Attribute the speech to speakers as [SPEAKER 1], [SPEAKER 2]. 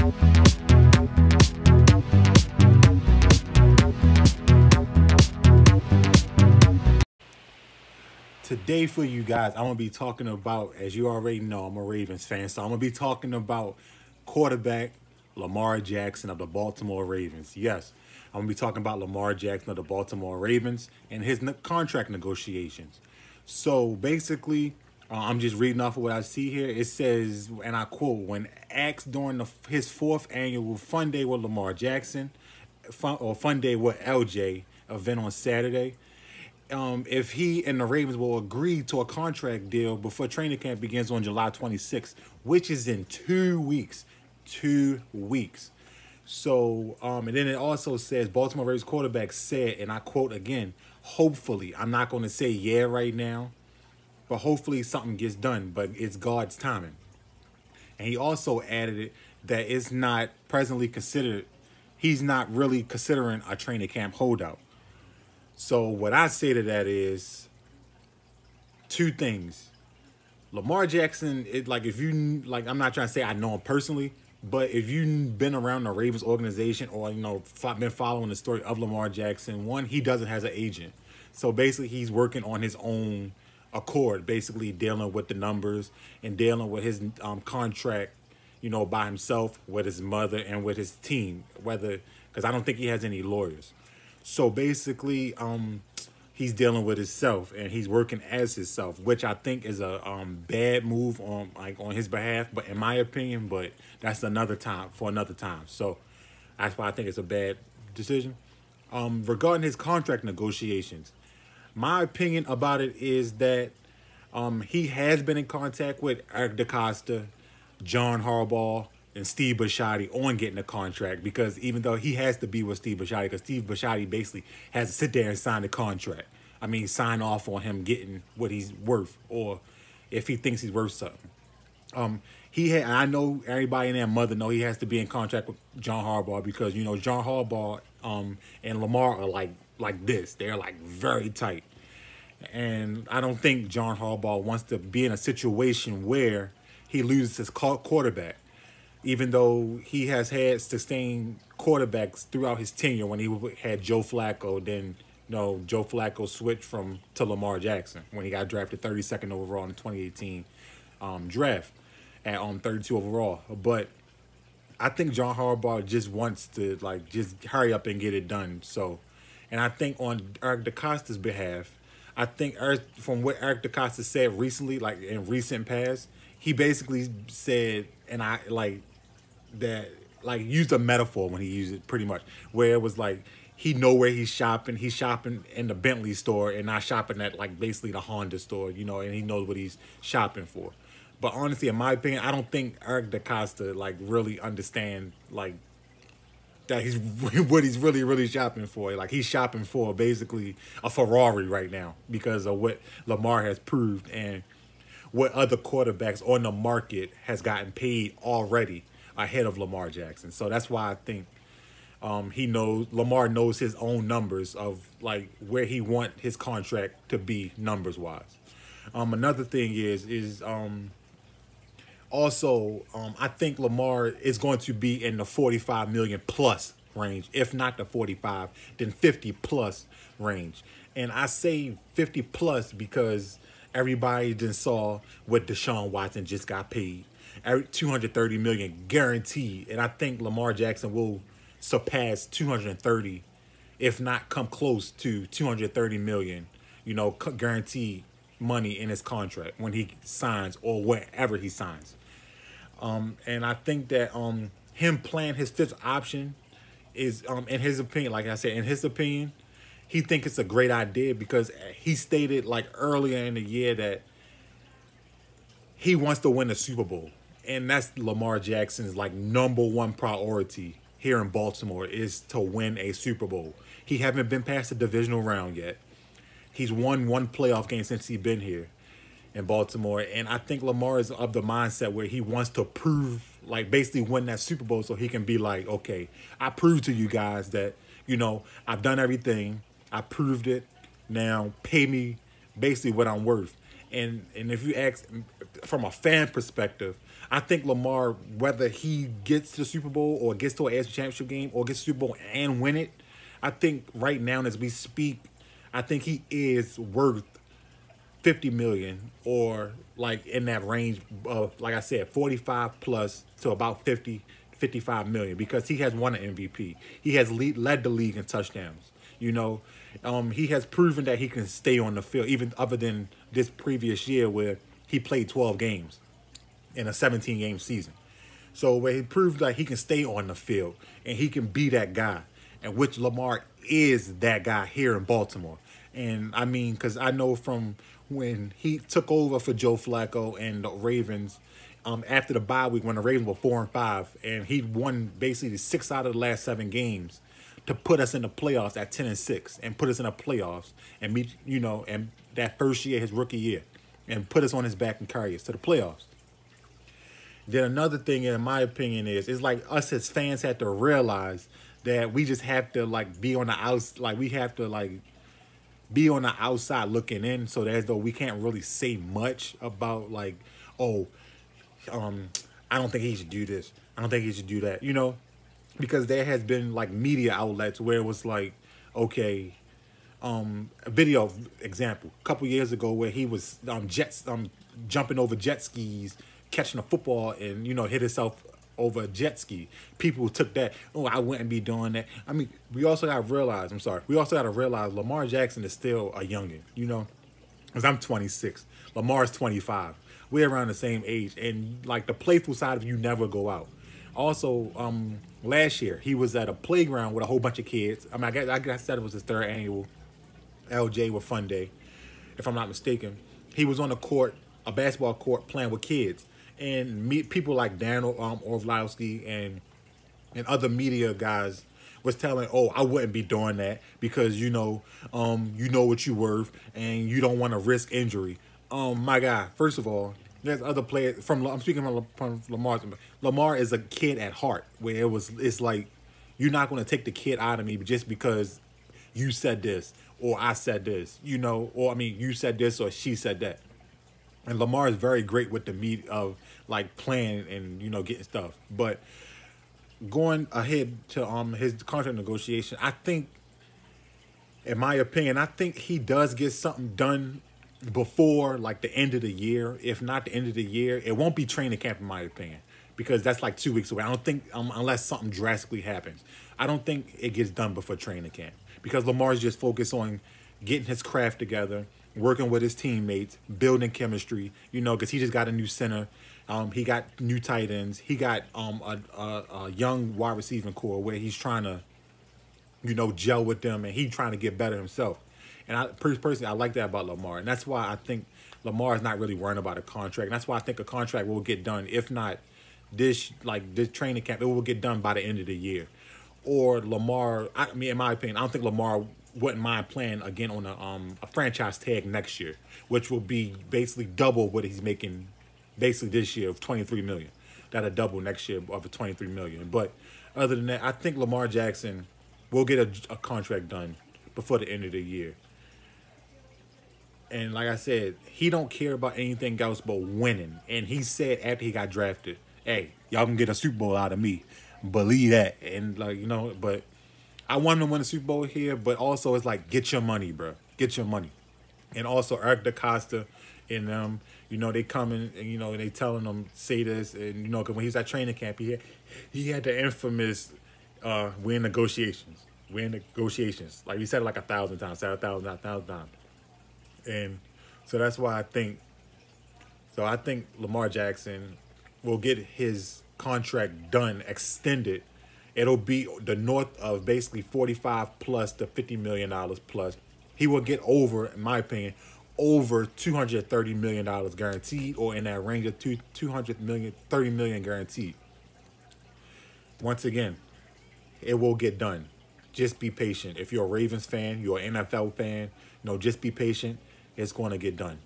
[SPEAKER 1] Today for you guys, I'm going to be talking about, as you already know, I'm a Ravens fan, so I'm going to be talking about quarterback Lamar Jackson of the Baltimore Ravens. Yes, I'm going to be talking about Lamar Jackson of the Baltimore Ravens and his contract negotiations. So basically, I'm just reading off of what I see here. It says, and I quote, when asked during his fourth annual Fun Day with Lamar Jackson, Fun Day with LJ event on Saturday, if he and the Ravens will agree to a contract deal before training camp begins on July 26th, which is in 2 weeks. 2 weeks. So, and then it also says Baltimore Ravens quarterback said, and I quote again, hopefully, I'm not going to say yeah right now, but hopefully something gets done, but it's God's timing. And he also added it that it's not presently considered, he's not really considering a training camp holdout. So what I say to that is two things. Lamar Jackson, if you, I'm not trying to say I know him personally, but if you've been around the Ravens organization or, been following the story of Lamar Jackson, one, he doesn't have an agent. So basically he's working on his own accord, basically dealing with the numbers and dealing with his contract, by himself, with his mother and with his team, because I don't think he has any lawyers. So basically, he's dealing with himself and he's working as himself, which I think is a bad move on his behalf. But in my opinion, but that's another time. So that's why I think it's a bad decision. Regarding his contract negotiations, my opinion about it is that he has been in contact with Eric DeCosta, John Harbaugh, and Steve Bisciotti on getting a contract, because even though he has to be with Steve Bisciotti, because Steve Bisciotti basically has to sit there and sign the contract. I mean, sign off on him getting what he's worth, or if he thinks he's worth something. I know everybody and their mother know he has to be in contract with John Harbaugh, because John Harbaugh and Lamar are like this. They're very tight, and I don't think John Harbaugh wants to be in a situation where he loses his quarterback. Even though he has had sustained quarterbacks throughout his tenure, when he had Joe Flacco, then Joe Flacco switched to Lamar Jackson when he got drafted 32nd overall in the 2018 draft at 32 overall. But I think John Harbaugh just wants to just hurry up and get it done. So, and I think on Eric DeCosta's behalf, I think from what Eric DeCosta said recently, in recent past, he basically said, and I used a metaphor when he used it, pretty much, where it was he know where he's shopping in the Bentley store and not shopping at basically the Honda store, and he knows what he's shopping for. But honestly, in my opinion, I don't think Eric DeCosta really understand that he's what he's really shopping for. He's shopping for basically a Ferrari right now because of what Lamar has proved and what other quarterbacks on the market has gotten paid already ahead of Lamar Jackson. So that's why I think Lamar knows his own numbers of where he want his contract to be numbers wise. Another thing is also I think Lamar is going to be in the 45 million plus range. If not the 45, then 50 plus range. And I say 50 plus because everybody then saw what Deshaun Watson just got paid. $230 million guaranteed, and I think Lamar Jackson will surpass 230, if not come close to 230 million, guaranteed money in his contract when he signs or wherever he signs. And I think that him playing his fifth option is, in his opinion, like I said, in his opinion, he thinks it's a great idea because he stated earlier in the year that he wants to win the Super Bowl. And that's Lamar Jackson's #1 priority here in Baltimore, is to win a Super Bowl. He haven't been past the divisional round yet. He's won one playoff game since he's been here in Baltimore. And I think Lamar is of the mindset where he wants to prove, basically win that Super Bowl so he can be okay, I proved to you guys that, I've done everything. I proved it. Now pay me basically what I'm worth. And if you ask from a fan perspective, I think Lamar, whether he gets to the Super Bowl or gets to an AFC Championship game or gets to the Super Bowl and win it, I think right now as we speak, I think he is worth 50 million or like in that range of, like I said, 45 plus to about 50, 55 million, because he has won an MVP. He has led the league in touchdowns. You know, he has proven that he can stay on the field, even other than this previous year where he played 12 games in a 17-game season. So where he proved that he can stay on the field and he can be that guy, and which Lamar is that guy here in Baltimore. And I mean, because I know from when he took over for Joe Flacco and the Ravens, after the bye week when the Ravens were 4-5, and he won basically 6 out of the last 7 games to put us in the playoffs at 10-6 and put us in the playoffs and meet, you know, and that first year, his rookie year, and put us on his back and carry us to the playoffs. Then another thing, in my opinion, is like us as fans have to realize that we just have to like be on the outs, like we have to like be on the outside looking in, so that as though we can't really say much about like, oh, I don't think he should do this, I don't think he should do that, you know, because there has been like media outlets where it was like, okay, a video example a couple years ago where he was jumping over jet skis, catching a football, and you know hit himself over a jet ski. People took that, oh, I wouldn't be doing that. I mean, we also got to realize, Lamar Jackson is still a youngin, you know, because I'm 26, Lamar's 25. We're around the same age, and like the playful side of you never go out. Also, last year he was at a playground with a whole bunch of kids. I mean, I guess that it was his 3rd annual LJ with Fun Day, if I'm not mistaken. He was on a court, a basketball court, playing with kids, and people like Daniel Orlovsky and other media guys was telling, oh, I wouldn't be doing that because you know what you're worth and you don't want to risk injury. My guy, first of all, there's other players I'm speaking from Lamar. Lamar is a kid at heart, where it's like you're not going to take the kid out of me just because you said this or I said this, you know, or I mean, you said this or she said that. And Lamar is very great with the meat of like playing and, you know, getting stuff. But going ahead to his contract negotiation, I think, in my opinion, I think he does get something done before like the end of the year. If not the end of the year, it won't be training camp, in my opinion, because that's like 2 weeks away. I don't think, unless something drastically happens, I don't think it gets done before training camp, because Lamar's just focused on getting his craft together, working with his teammates, building chemistry, you know, because he just got a new center. He got new tight ends. He got a young wide receiving core where he's trying to, you know, gel with them, and he's trying to get better himself. And I personally, I like that about Lamar. And that's why I think Lamar is not really worrying about a contract. And that's why I think a contract will get done. If not this training camp, it will get done by the end of the year. Or Lamar, I mean, in my opinion, I don't think Lamar wouldn't mind playing again on a franchise tag next year, which will be basically double what he's making basically this year of $23 million. That'll double next year of $23 million. But other than that, I think Lamar Jackson will get a contract done before the end of the year. And like I said, he don't care about anything else but winning. And he said after he got drafted, hey, y'all can get a Super Bowl out of me. Believe that. And like, you know, but I want him to win a Super Bowl here, but also it's like, get your money, bro. Get your money. And also Eric DaCosta and them, you know, they coming and, you know, and they telling them, say this. And, you know, because when he was at training camp, he had the infamous win negotiations. Win negotiations. Like he said it like 1,000 times, said 1,000 times. And so that's why I think Lamar Jackson will get his contract done, extended. It'll be the north of basically 45 plus to $50 million plus. He will get over, in my opinion, over $230 million guaranteed, or in that range of $230 million guaranteed. Once again, it will get done. Just be patient. If you're a Ravens fan, you're an NFL fan, you know, just be patient. It's going to get done.